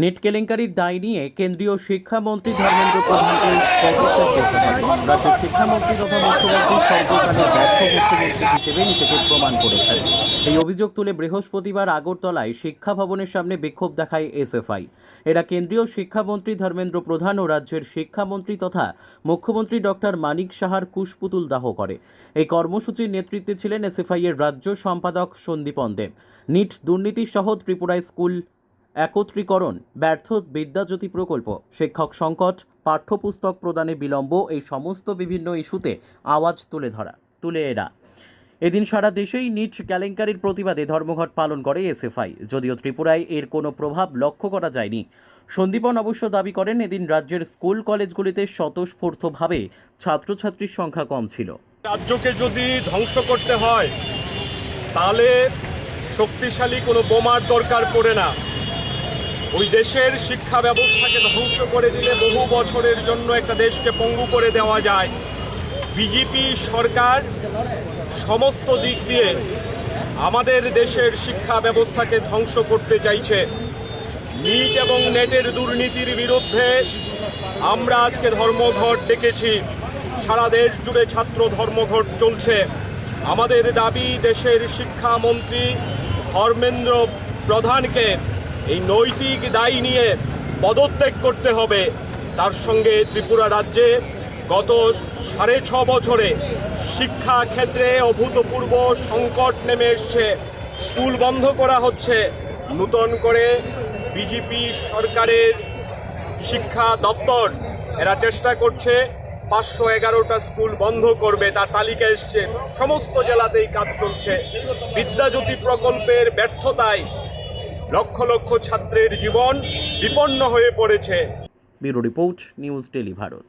Net কেলেঙ্কারির দায় নিয়ে কেন্দ্রীয় শিক্ষামন্ত্রী ধর্মেন্দ্র প্রধানকে পদত্যাগ করতে হবে। রাজ্যের শিক্ষামন্ত্রী তথা মুখ্যমন্ত্রী সর্বকালের ব্যর্থ মুখ্যমন্ত্রী হিসেবে নিজেকে প্রমাণ করেছেন। এই অভিযোগ তুলে বৃহস্পতিবার আগরতলায় শিক্ষা ভবনের সামনে বিক্ষোভ দেখায় এসএফআই। এরা কেন্দ্রীয় শিক্ষামন্ত্রী ধর্মেন্দ্র প্রধান ও রাজ্যের শিক্ষামন্ত্রী তথা মুখ্যমন্ত্রী ডক্টর মানিক সাহার কুশপুতুল দাহ করে। এই কর্মসূচির নেতৃত্বে ছিলেন এসএফআই এর রাজ্য সম্পাদক সন্দীপন দেব। নিট দুর্নীতি সহ ত্রিপুরায় স্কুল একত্রীকরণ, ব্যর্থ বিদ্যাজ্যোতি প্রকল্প, শিক্ষক সংকট, পাঠ্যপুস্তক প্রদানে বিলম্ব, এই সমস্ত বিভিন্ন ইস্যুতে আওয়াজ তুলে এরা এদিন সারা দেশেই নিট কেলেঙ্কারির প্রতিবাদে ধর্মঘট পালন করে এসএফআই। যদিও ত্রিপুরায় এর কোনো প্রভাব লক্ষ্য করা যায়নি। সন্দীপন অবশ্য দাবি করেন, এদিন রাজ্যের স্কুল কলেজগুলিতে স্বতঃস্ফূর্তভাবে ছাত্রছাত্রীর সংখ্যা কম ছিল। রাজ্যকে যদি ধ্বংস করতে হয় তাহলে শক্তিশালী কোনো বোমার দরকার পড়ে না। ওই দেশের শিক্ষা ব্যবস্থাকে ধ্বংস করে দিলে বহু বছরের জন্য একটা দেশকে পঙ্গু করে দেওয়া যায়। বিজেপি সরকার সমস্ত দিক দিয়ে আমাদের দেশের শিক্ষা ব্যবস্থাকে ধ্বংস করতে চাইছে। নিট এবং নেটের দুর্নীতির বিরুদ্ধে আমরা আজকে ধর্মঘট ডেকেছি। সারা দেশ জুড়ে ছাত্র ধর্মঘট চলছে। আমাদের দাবি, দেশের শিক্ষামন্ত্রী ধর্মেন্দ্র প্রধানকে এই নৈতিক দায় নিয়ে পদত্যাগ করতে হবে। তার সঙ্গে ত্রিপুরা রাজ্যে গত 6.5 বছরে শিক্ষা ক্ষেত্রে অভূতপূর্ব সংকট নেমে এসছে। স্কুল বন্ধ করা হচ্ছে। নতুন করে বিজেপি সরকারের শিক্ষা দপ্তর এরা চেষ্টা করছে 511টা স্কুল বন্ধ করবে, তার তালিকা এসছে। সমস্ত জেলাতেই কাজ চলছে। বিদ্যাজ্যোতি প্রকল্পের ব্যর্থতায় লক্ষ লক্ষ ছাত্রের জীবন বিপন্ন হয়ে পড়েছে। Bureau report, news tele Bharat.